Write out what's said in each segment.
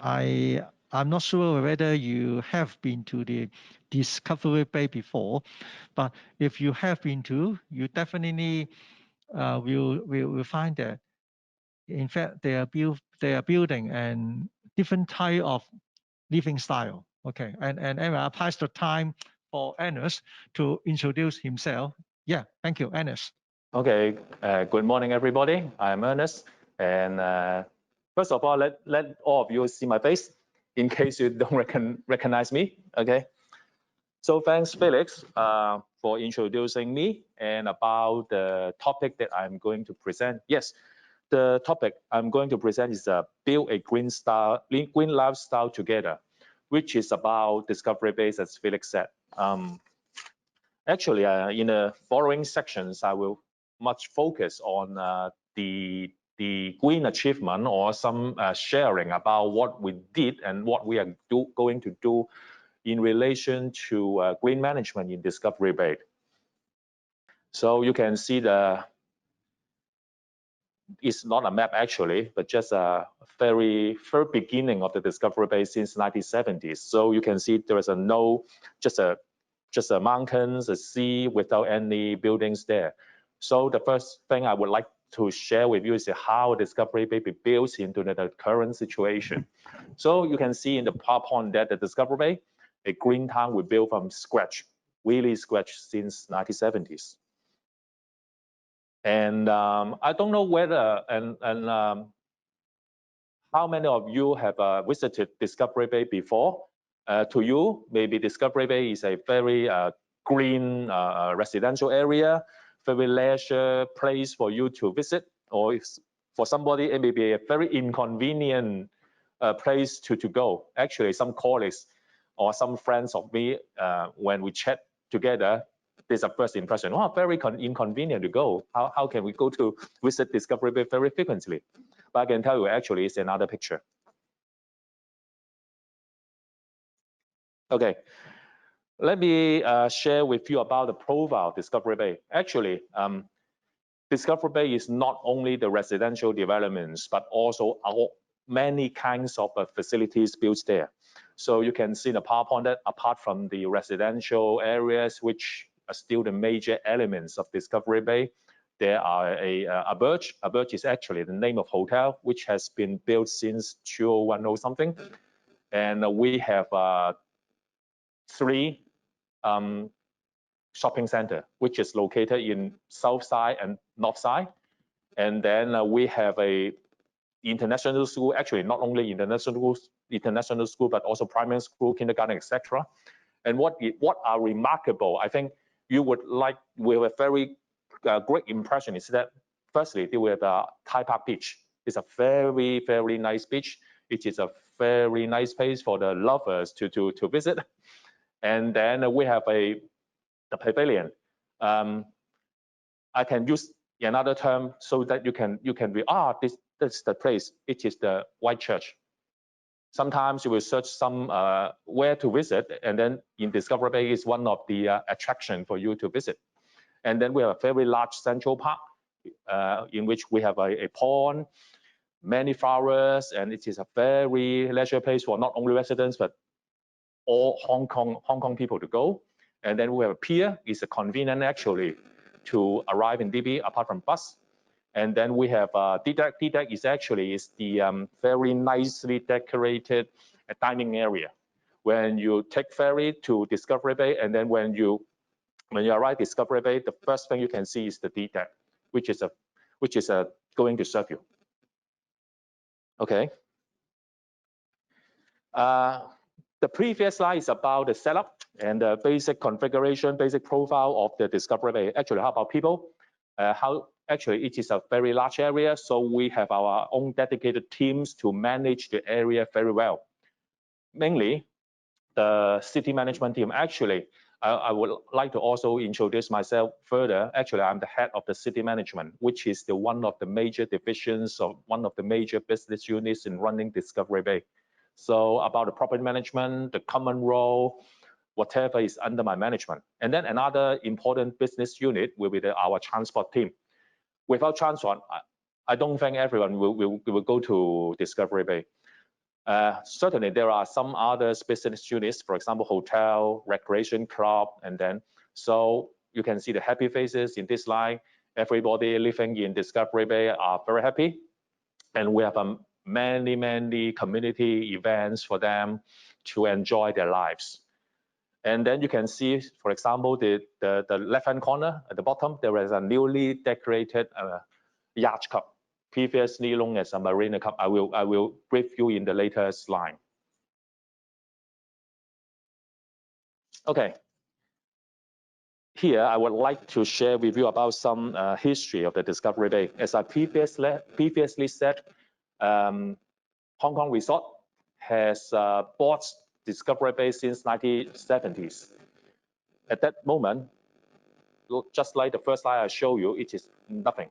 I'm not sure whether you have been to the Discovery Bay before, but if you have been to, you definitely will find that. In fact, they are building and different type of living style. Okay, and anyway, I pass the time for Ernest to introduce himself. Yeah, thank you, Ernest. Okay, good morning, everybody. I'm Ernest, and first of all, let all of you see my face in case you don't recognize me. Okay, so thanks, Felix, for introducing me and about the topic that I'm going to present. Yes, the topic I'm going to present is build a green lifestyle together, which is about Discovery Base, as Felix said. Actually, in the following sections, I will much focus on the green achievement or some sharing about what we did and what we are going to do in relation to green management in Discovery Bay. So you can see it's not a map actually, but just a very beginning of the Discovery Bay since 1970s. So you can see there is just a mountains, a sea without any buildings there. So the first thing I would like to share with you is how Discovery Bay builds into the current situation. So you can see in the PowerPoint that the Discovery Bay, a green town we built from scratch, really scratch since 1970s. And I don't know whether how many of you have visited Discovery Bay before. To you, maybe Discovery Bay is a very green residential area, very leisure place for you to visit, or if for somebody it may be a very inconvenient place to go. Actually, some colleagues or some friends of me, when we chat together, there's a first impression, oh, very inconvenient to go. How can we go to visit Discovery Bay very frequently? But I can tell you, actually, it's another picture. Okay, let me share with you about the profile of Discovery Bay. Actually, Discovery Bay is not only the residential developments, but also many kinds of facilities built there. So you can see the PowerPoint that apart from the residential areas, which are still the major elements of Discovery Bay, there are a Birch. A Birch is actually the name of hotel, which has been built since 2010 something. And we have 3 shopping center, which is located in south side and north side. And then we have a international school, actually not only international school, but also primary school, kindergarten, etc. And what are remarkable, I think you would like, we have a very great impression is that firstly, we have a Thai Park beach. It's a very, very nice beach. It is a very nice place for the lovers to visit. And then we have the pavilion. I can use another term so that you can be, this is the place. It is the White Church. Sometimes you will search some where to visit, and then in Discovery Bay is one of the attraction for you to visit. And then we have a very large central park in which we have a pond, many flowers, and it is a very leisure place for not only residents but all Hong Kong people to go. And then we have a pier. It's a convenient actually to arrive in DB apart from bus. And then we have D-deck. D-deck is actually the very nicely decorated dining area. When you take ferry to Discovery Bay, and then when you arrive Discovery Bay, the first thing you can see is the D-deck, which is going to serve you. Okay. The previous slide is about the setup and the basic configuration, basic profile of the Discovery Bay. Actually, how about people? Actually, it is a very large area, so we have our own dedicated teams to manage the area very well. Mainly, the city management team. Actually, I would like to also introduce myself further. Actually, I'm the head of the city management, which is one of the major divisions of one of the major business units in running Discovery Bay. So about the property management, the common role, whatever is under my management. And then another important business unit will be our transport team. Without transport, I don't think everyone will go to Discovery Bay. Certainly, there are some other business units, for example, hotel, recreation club, and then so you can see the happy faces in this line. Everybody living in Discovery Bay are very happy, and we have many community events for them to enjoy their lives. And then you can see, for example, the left-hand corner at the bottom, there is a newly decorated yacht club, previously known as a Marina Cup. I will brief you in the later slide. Okay. Here, I would like to share with you about some history of the Discovery Bay. As I previously said, Hong Kong Resort has bought Discovery Bay since 1970s. At that moment, just like the first slide I showed you, it is nothing.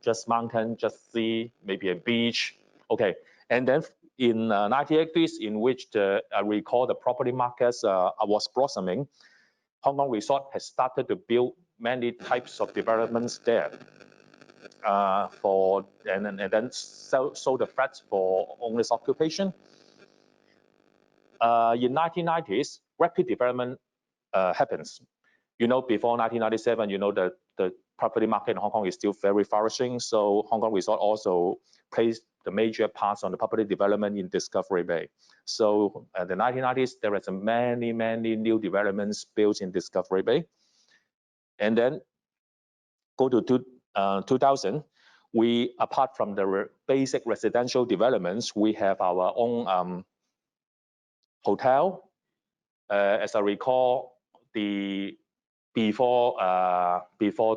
Just mountain, just sea, maybe a beach. Okay, and then in 1980s, in which I recall the property markets was blossoming, Hong Kong Resort has started to build many types of developments there and then sold the flats for owners' occupation. In 1990s, rapid development happens. You know, before 1997, you know, the property market in Hong Kong is still very flourishing. So Hong Kong Resort also plays the major parts on the property development in Discovery Bay. So the 1990s, there was many new developments built in Discovery Bay. And then go to 2000, we, apart from the basic residential developments, we have our own hotel. As I recall, before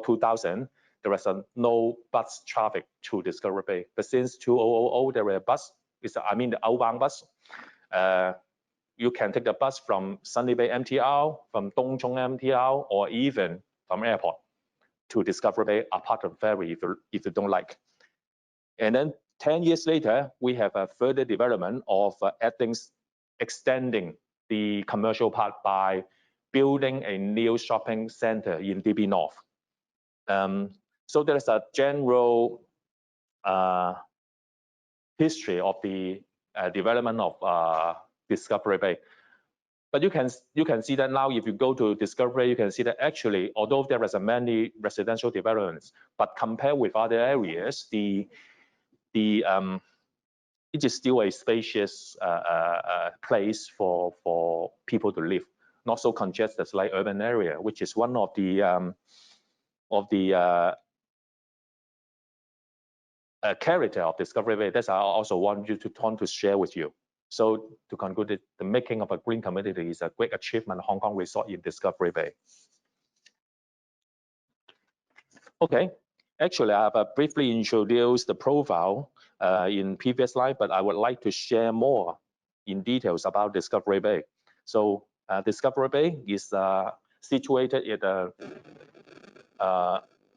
2000, there was no bus traffic to Discovery Bay. But since 2000, there were a bus. I mean the outbound bus. You can take the bus from Sunny Bay MTR, from Dong Zhong MTR, or even from airport to Discovery Bay, apart from ferry if you don't like. And then 10 years later, we have a further development of extending the commercial part by building a new shopping center in DB North. So there's a general history of the development of Discovery Bay. But you can see that now if you go to Discovery, you can see that actually, although there is many residential developments, but compared with other areas, it is still a spacious place for people to live, not so congested like urban area, which is one of the character of Discovery Bay. That's I also want to share with you. So to conclude, the making of a green community is a great achievement Hong Kong Resort in Discovery Bay. Okay, actually I have briefly introduced the profile in previous slide, but I would like to share more in details about Discovery Bay. So Discovery Bay is situated at the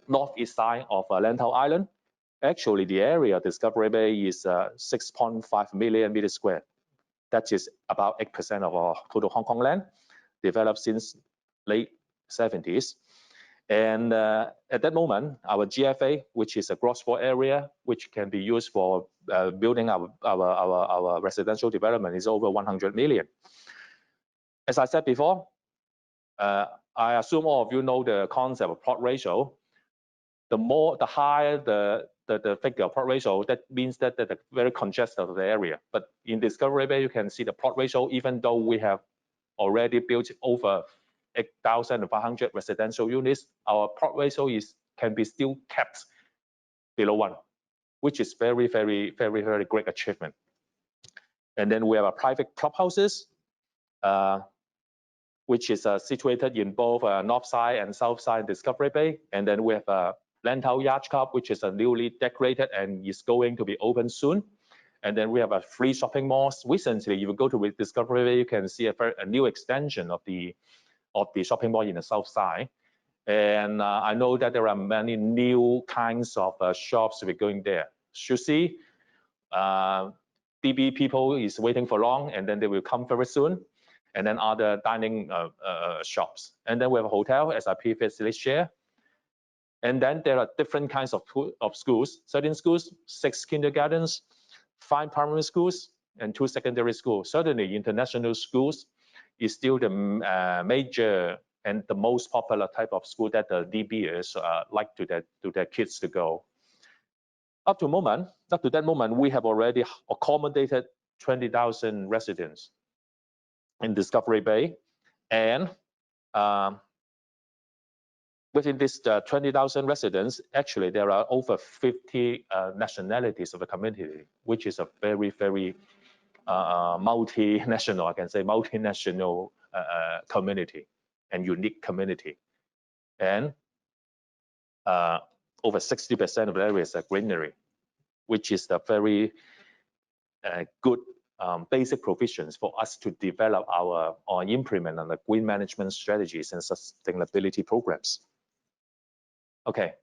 northeast side of Lantau Island. Actually, the area of Discovery Bay is 6.5 million meters square. That is about 8% of our total Hong Kong land, developed since late 70s. And at that moment, our GFA, which is a gross floor area, which can be used for building our residential development, is over 100 million. As I said before, I assume all of you know the concept of plot ratio. The higher the figure of plot ratio, that means that the very congested of the area. But in Discovery Bay, you can see the plot ratio, even though we have already built over 8,500 residential units, our plot ratio can be still kept below 1, which is very great achievement. And then we have a private clubhouses, which is situated in both north side and south side Discovery Bay. And then we have a Lantau Yacht Club, which is a newly decorated and is going to be open soon. And then we have a free shopping malls. Recently, if you go to Discovery Bay, you can see a new extension of the shopping mall in the south side. And I know that there are many new kinds of shops we're going there. You see, DB people is waiting for long, and then they will come very soon. And then other dining shops. And then we have a hotel, as I previously shared. And then there are different kinds of schools, certain schools, 6 kindergartens, 5 primary schools, and 2 secondary schools. Certainly, international schools is still the major and the most popular type of school that the DBers like to their kids to go. Up to that moment, we have already accommodated 20,000 residents in Discovery Bay, and within this 20,000 residents, actually there are over 50 nationalities of the community, which is a very, very multinational, I can say multinational community and unique community. And over 60% of the area is greenery, which is the very good basic provisions for us to develop or implement on the green management strategies and sustainability programs. Okay.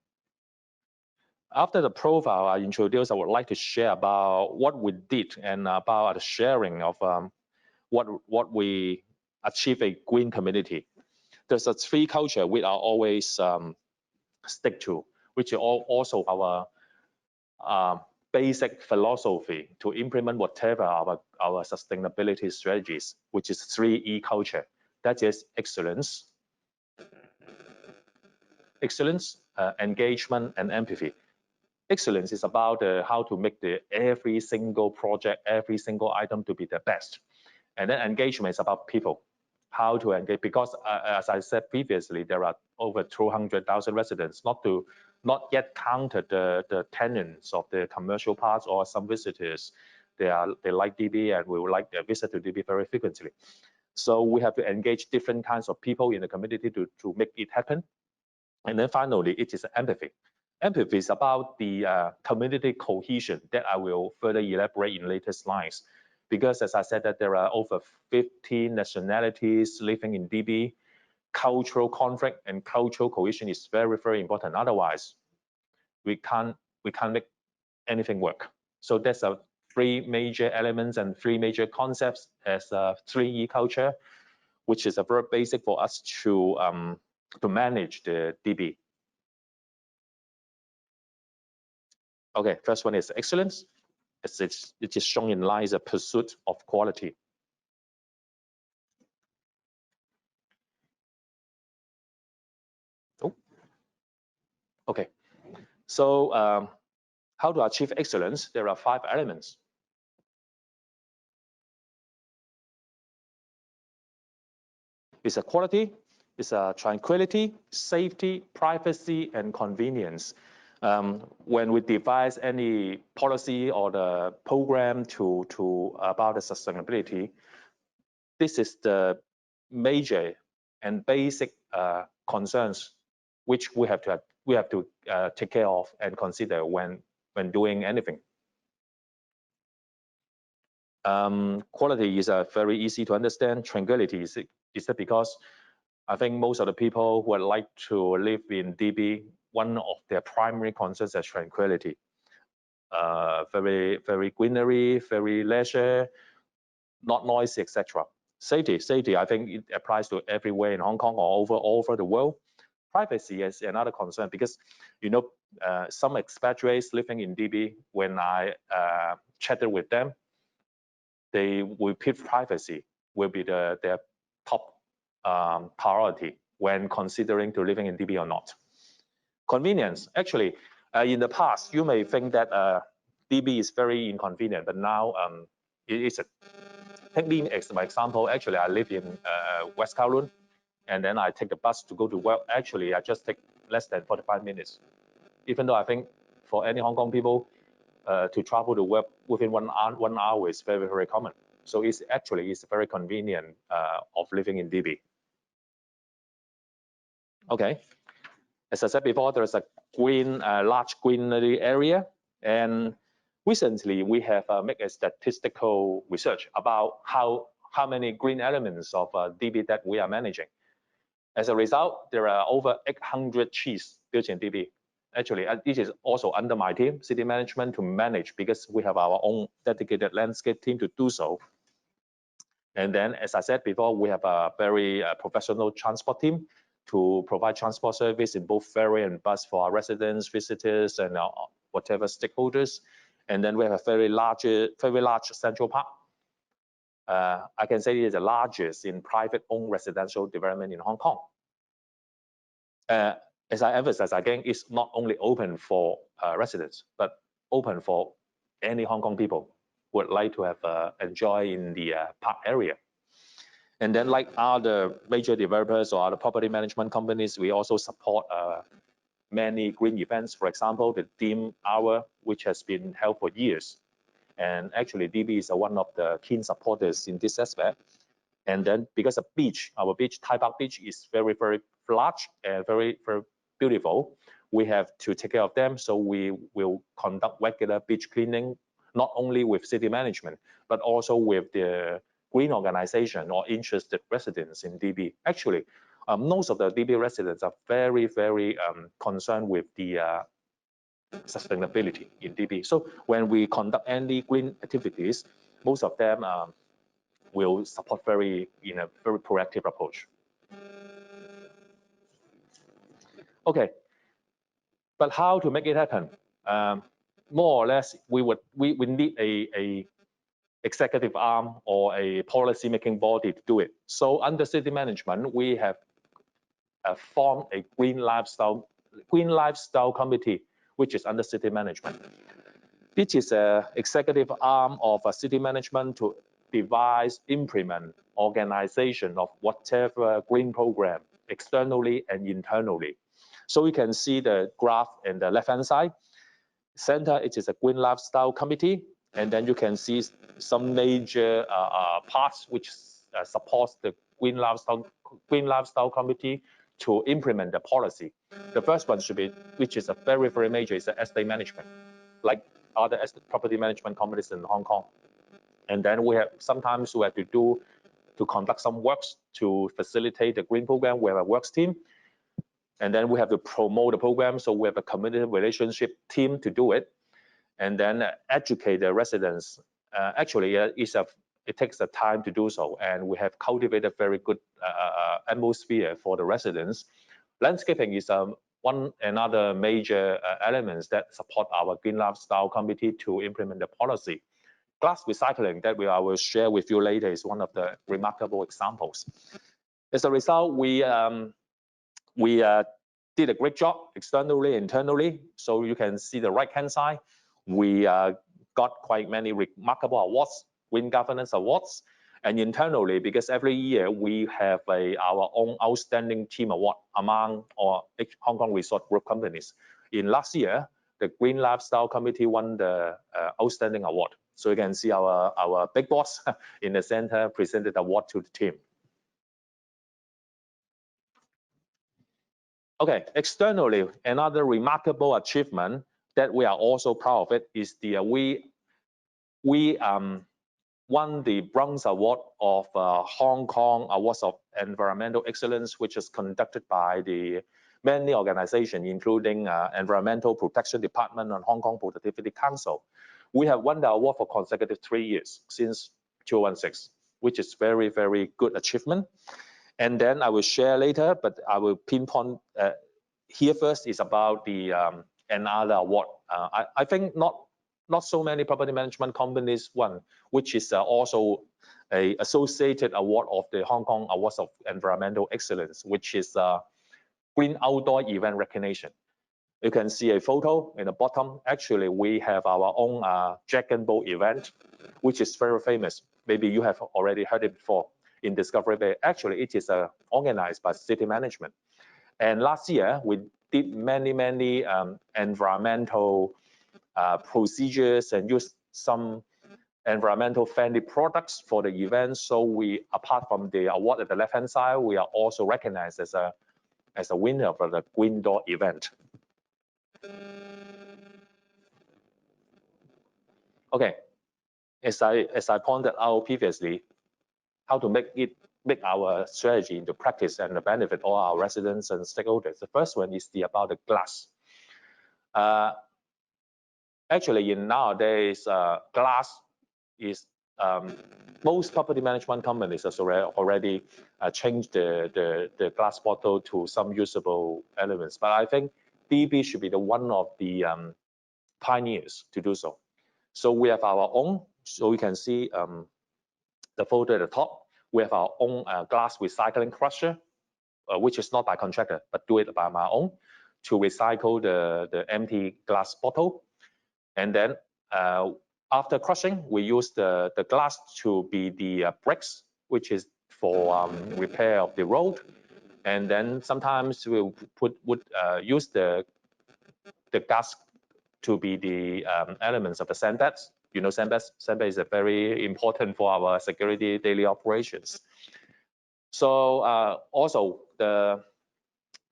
After the profile I introduced, I would like to share about what we did and about the sharing of what we achieve a green community. There's a 3 culture we are always stick to, which is also our basic philosophy to implement whatever our sustainability strategies, which is 3E culture. That is excellence, engagement, and empathy. Excellence is about how to make every single project, every single item to be the best. And then engagement is about people, how to engage, because as I said previously, there are over 200,000 residents, not yet counted the tenants of the commercial parts or some visitors. They like DB and we would like to visit to DB very frequently. So we have to engage different kinds of people in the community to make it happen. And then finally, it is empathy. Empathy is about the community cohesion that I will further elaborate in later slides. Because as I said, that there are over 15 nationalities living in DB, cultural conflict and cultural cohesion is very, very important. Otherwise, we can't make anything work. So that's 3 major elements and 3 major concepts as a 3E culture, which is a very basic for us to manage the DB. Okay, first one is excellence. It is shown in line as a pursuit of quality. Oh, okay. So how to achieve excellence? There are 5 elements. It's a quality, it's a tranquility, safety, privacy, and convenience. When we devise any policy or the program about the sustainability, this is the major and basic concerns which we have to take care of and consider when doing anything. Quality is very easy to understand. Tranquility is that because I think most of the people who would like to live in DB, one of their primary concerns is tranquility. Very, very greenery, very leisure, not noisy, etc. Safety, I think it applies to everywhere in Hong Kong or all over the world. Privacy is another concern because, you know, some expatriates living in DB, when I chatted with them, they will put privacy will be their top priority when considering to living in DB or not. Convenience, actually, in the past, you may think that DB is very inconvenient, but now it is. Take me as my example. Actually, I live in West Kowloon, and then I take the bus to go to work. Actually, I just take less than 45 minutes. Even though I think for any Hong Kong people to travel to work within 1 hour is very, very common. So it's very convenient of living in DB. Okay, as I said before, there's a large greenery area, and recently we have made a statistical research about how many green elements of DB that we are managing. As a result, there are over 800 trees built in DB. Actually, this is also under my team, city management, to manage because we have our own dedicated landscape team to do so. And then, as I said before, we have a very professional transport team to provide transport service in both ferry and bus for our residents, visitors, and whatever stakeholders. And then we have a very large central park I can say it is the largest in private-owned residential development in Hong Kong. As I emphasize again, it's not only open for residents, but open for any Hong Kong people who would like to have enjoy in the park area. And then, like other major developers or other property management companies, we also support many green events. For example, the Theme Hour, which has been held for years. And actually, DB is one of the keen supporters in this aspect. And then, because the beach, our beach, Thai Park Beach, is very, very large and very, very beautiful, we have to take care of them. So we will conduct regular beach cleaning, not only with city management, but also with the green organization or interested residents in DB. Actually, most of the DB residents are very, very concerned with the sustainability in DB. So when we conduct any green activities, most of them will support in a very proactive approach. Okay, but how to make it happen? More or less, we need a executive arm or a policy making body to do it. So under city management, we have formed a green lifestyle committee, which is under city management. This is an executive arm of a city management to devise, implement, organization of whatever green program externally and internally. So you can see the graph in the left-hand side. Center, it is a green lifestyle committee, and then you can see some major parts which supports the green lifestyle committee to implement the policy. The first one should be, which is a very, very major, is the estate management, like other property management companies in Hong Kong. And then sometimes we have to conduct some works to facilitate the green program. We have a works team. And then we have to promote the program. So we have a community relationship team to do it. And then educate the residents. Actually, it takes the time to do so. And we have cultivated very good atmosphere for the residents. Landscaping is another major elements that support our Green Lifestyle Committee to implement the policy. Glass recycling that I will share with you later is one of the remarkable examples. As a result, we did a great job externally, internally. So you can see the right-hand side. We got quite many remarkable awards, Green Governance Awards. And internally, because every year we have our own outstanding team award among our Hong Kong resort group companies. In last year, the Green Lifestyle Committee won the outstanding award. So you can see our big boss in the center presented the award to the team. Okay, externally, another remarkable achievement that we are also proud of it is we won the Bronze Award of Hong Kong Awards of Environmental Excellence, which is conducted by the many organizations, including Environmental Protection Department and Hong Kong Productivity Council. We have won the award for consecutive 3 years since 2016, which is very, very good achievement. And then I will share later, but I will pinpoint here first is about the another award. I think not so many property management companies won, which is also an associated award of the Hong Kong Awards of Environmental Excellence, which is Green Outdoor Event Recognition. You can see a photo in the bottom. Actually, we have our own Dragon Boat event, which is very famous. Maybe you have already heard it before in Discovery Bay. Actually, it is organized by city management. And last year, we did many environmental procedures and used some environmental friendly products for the event. So we, apart from the award at the left-hand side, we are also recognized as a winner for the Green Door event. Okay, as I pointed out previously, how to make our strategy into practice and the benefit all our residents and stakeholders. The first one is about the glass. Actually, in nowadays, glass is most property management companies has already changed the glass bottle to some usable elements. But I think DB should be one of the pioneers to do so. So we have our own. So we can see the photo at the top, we have our own glass recycling crusher, which is not by contractor, but do it by my own to recycle the empty glass bottle. And then after crushing, we use the glass to be the bricks, which is for repair of the road. And then sometimes we'll use the glass to be the elements of the sandbags. You know, sandbags is very important for our security daily operations. So also the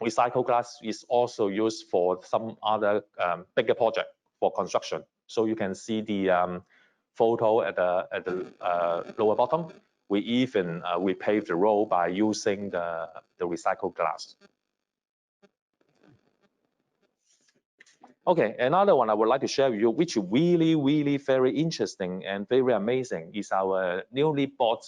recycled glass is also used for some other bigger project for construction. So you can see the photo at the lower bottom. We even repave the road by using the recycled glass. Okay, another one I would like to share with you, which is really, really very interesting and very amazing, is our newly bought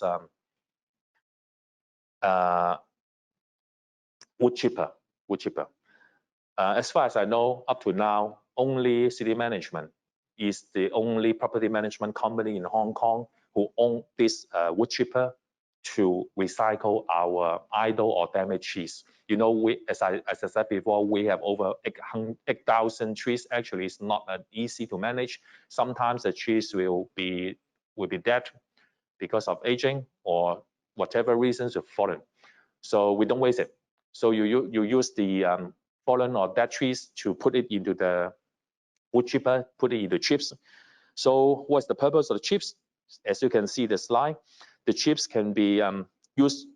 wood chipper. As far as I know, up to now, only City Management is the only property management company in Hong Kong who own this wood chipper to recycle our idle or damaged trees. You know, as I said before, we have over 8,000 trees. Actually, it's not easy to manage. Sometimes the trees will be dead because of aging or whatever reasons have fallen. So we don't waste it. So you use the fallen or dead trees to put it into the wood chipper, put it into chips. So what's the purpose of the chips? As you can see the slide, the chips can be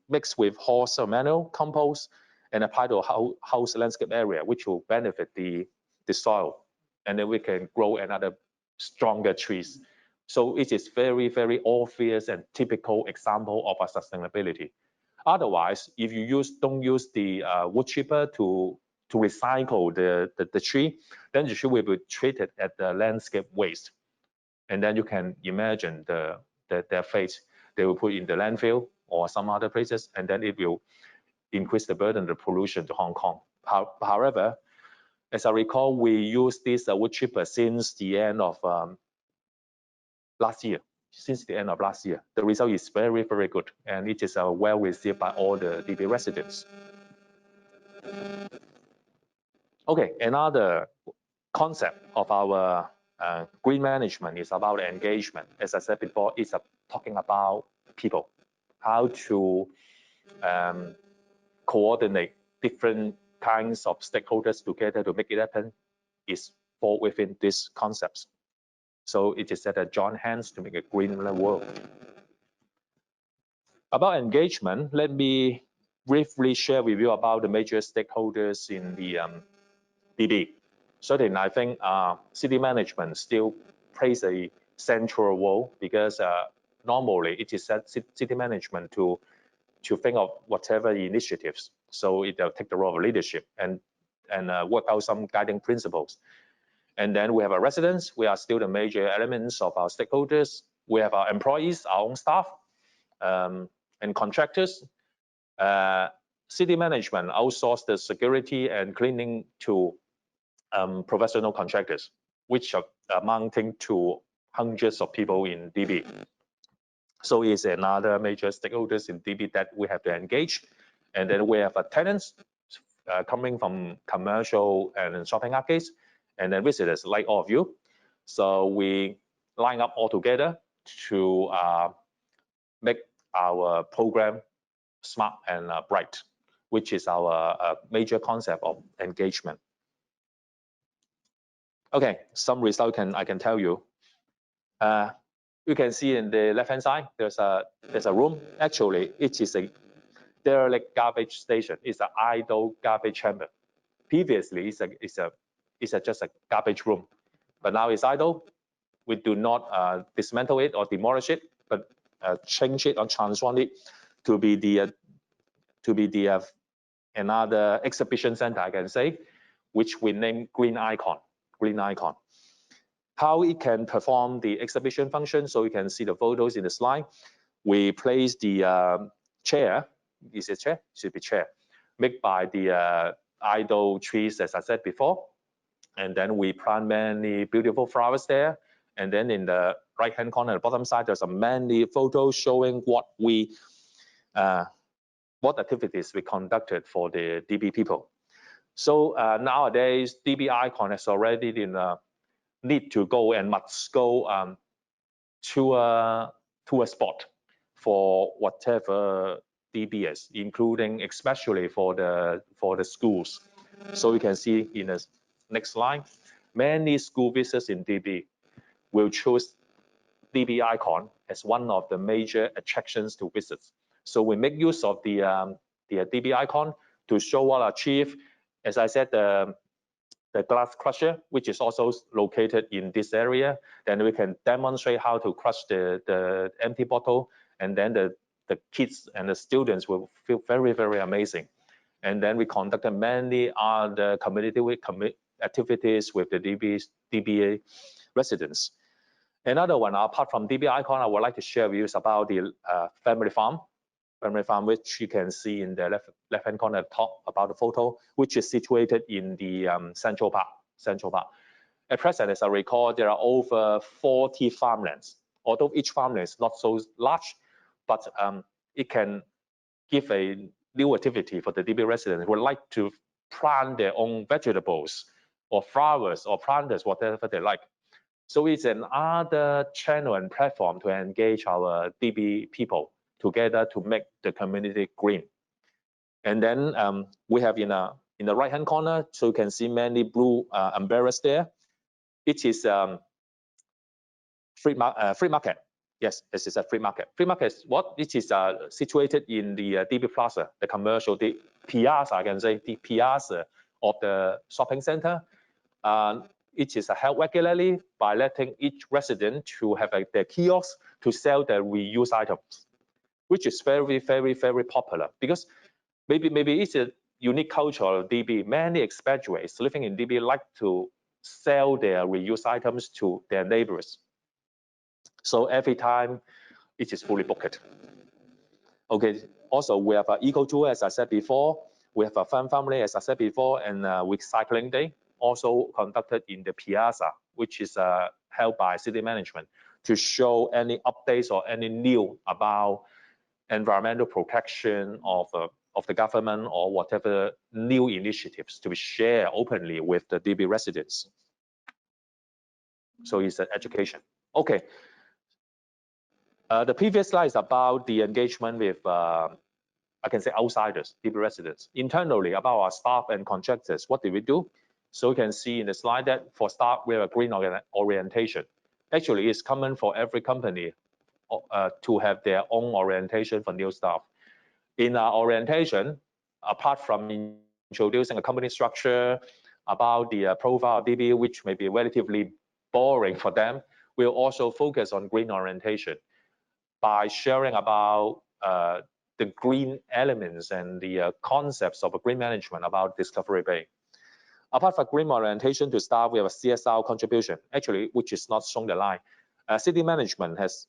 mixed with horse or manure compost and applied to a house landscape area, which will benefit the soil. And then we can grow another stronger trees. So it is very, very obvious and typical example of a sustainability. Otherwise, if you don't use the wood chipper to recycle the tree, then the tree will be treated as the landscape waste. And then you can imagine their fate. They will put in the landfill or some other places, and then it will increase the burden of pollution to Hong Kong. However, as I recall, we used this wood chipper since the end of last year. The result is very, very good, and it is well received by all the DB residents. Okay, another concept of our green management is about engagement. As I said before, it's talking about people, how to coordinate different kinds of stakeholders together to make it happen is fall within these concepts. So it is said that join hands to make a greener world. About engagement, let me briefly share with you about the major stakeholders in the DB. Certainly, I think city management still plays a central role because normally it is city management to think of whatever initiatives. So it'll take the role of leadership and work out some guiding principles. And then we have our residents. We are still the major elements of our stakeholders. We have our employees, our own staff, and contractors. City management outsource the security and cleaning to professional contractors, which are amounting to hundreds of people in DB. So it's another major stakeholders in DB that we have to engage. And then we have tenants coming from commercial and shopping arcades, and then visitors like all of you. So we line up all together to make our program smart and bright, which is our major concept of engagement. Okay, some result I can tell you. You can see in the left-hand side, there's a room. Actually, it is a derelict garbage station. It's an idle garbage chamber. Previously, it's just a garbage room, but now it's idle. We do not dismantle it or demolish it, but change it or transform it to be the another exhibition center, I can say, which we name Green Icon. Green Icon. How it can perform the exhibition function, so you can see the photos in the slide. We place the chair. Is it chair? Should be chair. Made by the idle trees, as I said before. And then we plant many beautiful flowers there. And then in the right-hand corner, at the bottom side, there's many photos showing what activities we conducted for the DB people. So nowadays, DB icon has already been need to go and must go to a spot for whatever DB is, including especially for the schools. So you can see in the next slide, many school visitors in DB will choose DB icon as one of the major attractions to visit. So we make use of the DB icon to show what achieved. As I said, the glass crusher, which is also located in this area, then we can demonstrate how to crush the empty bottle, and then the kids and the students will feel very, very amazing. And then we conducted many other community activities with the DBA residents. Another one, apart from DB icon, I would like to share with you is about the family farm, which you can see in the left-hand corner at the top about the photo, which is situated in the Central Park. At present, as I recall, there are over 40 farmlands. Although each farmland is not so large, but it can give a new activity for the DB residents who would like to plant their own vegetables or flowers or planters, whatever they like. So it's another channel and platform to engage our DB people together to make the community green. And then we have in the right-hand corner, so you can see many blue umbrellas there. It is free market. Yes, this is a free market. Free market is what? It is situated in the DB Plaza, the commercial, the piazza, I can say, the piazza of the shopping center. It is held regularly by letting each resident to have their kiosk to sell their reused items, which is very, very, very popular because maybe it's a unique culture of DB. Many expatriates living in DB like to sell their reused items to their neighbors. So every time it is fully booked. Okay, also we have an eco tour, as I said before. We have a fun family, as I said before, and recycling day also conducted in the piazza, which is held by city management to show any updates or any new about environmental protection of the government or whatever new initiatives to be shared openly with the DB residents. So it's an education. Okay. The previous slide is about the engagement with, I can say, outsiders, DB residents. Internally, about our staff and contractors, what did we do? So you can see in the slide that for staff, we have a green orientation. Actually, it's common for every company to have their own orientation for new staff. In our orientation, apart from introducing a company structure, about the profile of DB, which may be relatively boring for them, we'll also focus on green orientation by sharing about the green elements and the concepts of a green management about Discovery Bay. Apart from green orientation to staff, we have a CSR contribution, actually, which is not shown the line. City management has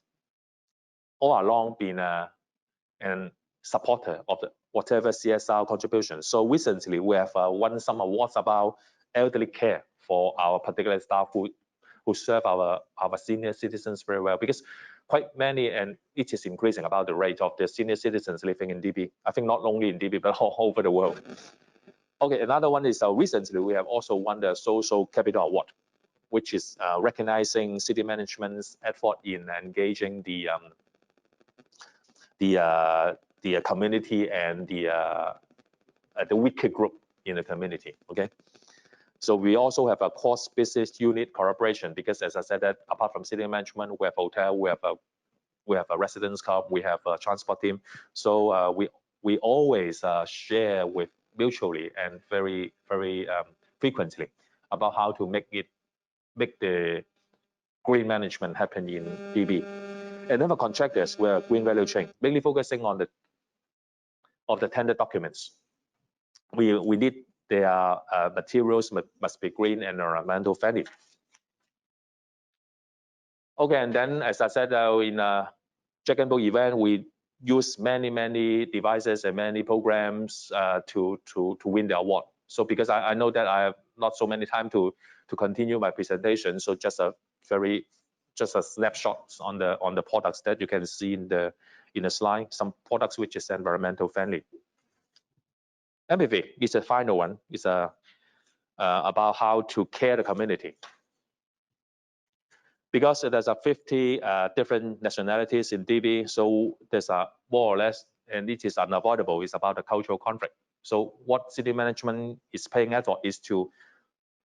all along been a supporter of whatever CSR contribution. So recently, we have won some awards about elderly care for our particular staff who serve our senior citizens very well, because quite many, and it is increasing about the rate of the senior citizens living in DB. I think not only in DB, but all over the world. Okay, another one is recently we have also won the Social Capital Award, which is recognizing city management's effort in engaging the community and the weaker group in the community. Okay, so we also have a cross business unit collaboration because, as I said, that apart from city management, we have hotel, we have a residence club, we have a transport team. So we always share with mutually and very frequently about how to make the green management happen in DB. And then for contractors, we're green value chain, mainly focusing on the tender documents. We need their materials must be green and environmental friendly. Okay, and then as I said in Jack and Book event, we use many devices and many programs to win the award. So because I know that I have not so many time to continue my presentation, so just a very just a snapshot on the products that you can see in the slide. Some products which is environmental friendly. Empathy is the final one. It's about how to care the community. Because there's 50 different nationalities in DB, so there's more or less, and it is unavoidable, it's about the cultural conflict. So what city management is paying effort is to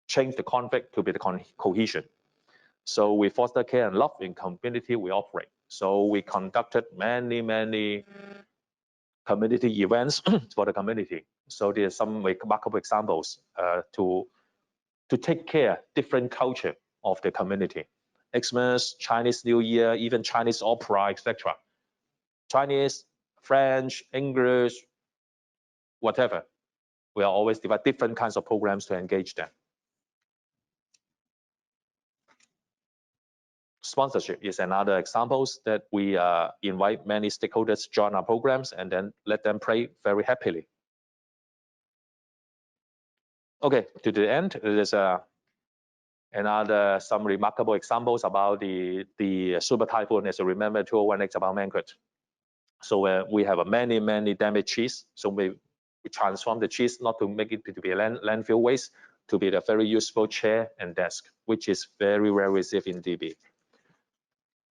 change the conflict to be the cohesion. So we foster care and love in community we operate. So we conducted many community events for the community. So there's some remarkable examples to take care different culture of the community. Xmas, Chinese New Year, even Chinese opera, etc. Chinese, French, English, whatever. We are always develop different kinds of programs to engage them. Sponsorship is another example that we invite many stakeholders to join our programs and then let them play very happily. Okay, to the end, there's some remarkable examples about the Super Typhoon. As you remember, 2018 about Manquet. So we have many damaged trees. So we transform the trees not to make it to be a landfill waste, to be a very useful chair and desk, which is very well received in DB.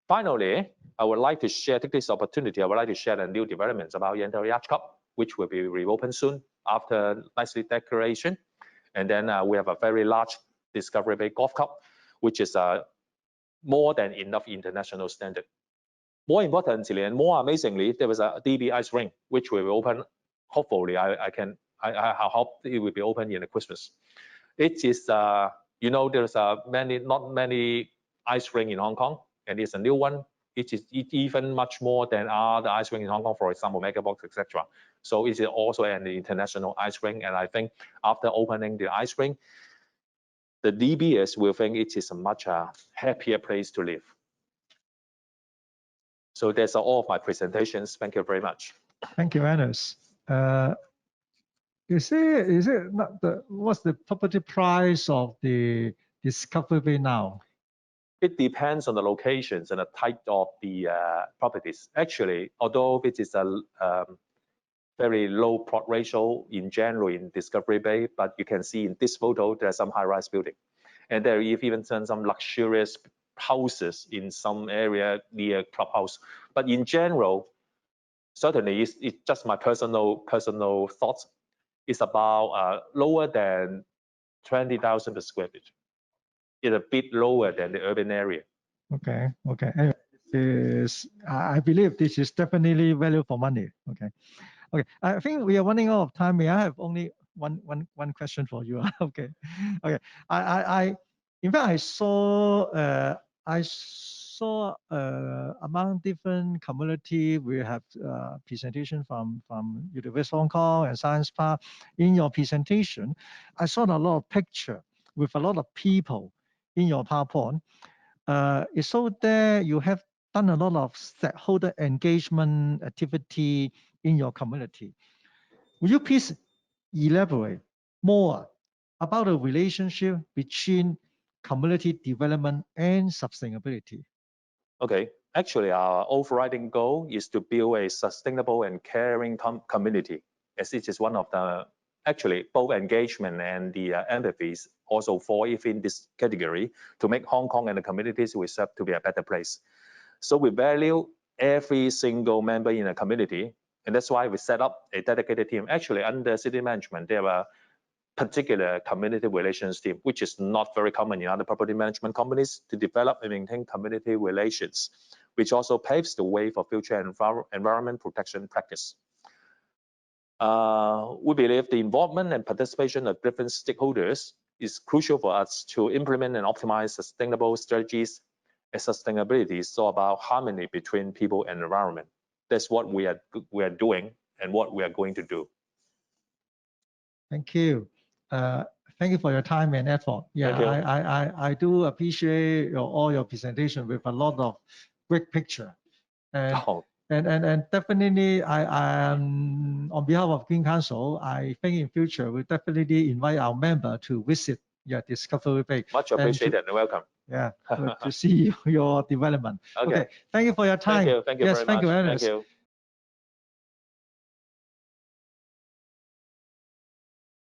Finally, I would like to take this opportunity. I would like to share the new developments about Yentl Yacht Club, which will be reopened soon after nicely decoration. And then we have a very large Discovery Bay Golf Club, which is more than enough international standard. More importantly and more amazingly, there was a DB ice rink, which will open. Hopefully, I hope it will be open in the Christmas. It is, there's not many ice rink in Hong Kong, and it's a new one. It is even much more than other ice rink in Hong Kong, for example, Megabox, etc. So it is also an international ice rink, and I think after opening the ice rink, the DBS will think it is a much happier place to live. So that's all of my presentations. Thank you very much. Thank you, Ernest. Is it not what's the property price of the Discovery Bay now? It depends on the locations and the type of the properties. Actually, although it is a very low plot ratio in general in Discovery Bay, but you can see in this photo there's some high-rise building, and there are even some luxurious houses in some area near clubhouse. But in general, certainly it's just my personal thoughts. It's about lower than 20,000 per square feet. It's a bit lower than the urban area. Okay. Anyway, I believe this is definitely value for money. Okay. I think we are running out of time. May I have only one question for you? Okay. In fact, I saw among different community, we have presentation from University of Hong Kong and Science Park. In your presentation, I saw a lot of picture with a lot of people in your PowerPoint. It's so that you have done a lot of stakeholder engagement activity in your community. Will you please elaborate more about the relationship between community development and sustainability? Okay, actually our overriding goal is to build a sustainable and caring community, as it is one of the, actually both engagement and the empathies also fall within this category to make Hong Kong and the communities we serve to be a better place. So we value every single member in a community, and that's why we set up a dedicated team. Actually, under city management, there are particular community relations team, which is not very common in other property management companies, to develop and maintain community relations, which also paves the way for future environment protection practice. We believe the involvement and participation of different stakeholders is crucial for us to implement and optimize sustainable strategies. And sustainability is all about harmony between people and environment. That's what we are doing and what we are going to do. Thank you. Thank you for your time and effort. Yeah, I do appreciate all your presentation with a lot of great picture. And definitely, I am on behalf of Green Council, I think in future we'll definitely invite our member to visit your Discovery Bay. Much appreciated and welcome. Yeah, good to see your development. Okay. Thank you for your time. Thank you Yes, very thank much. you, Thank Ernest. you.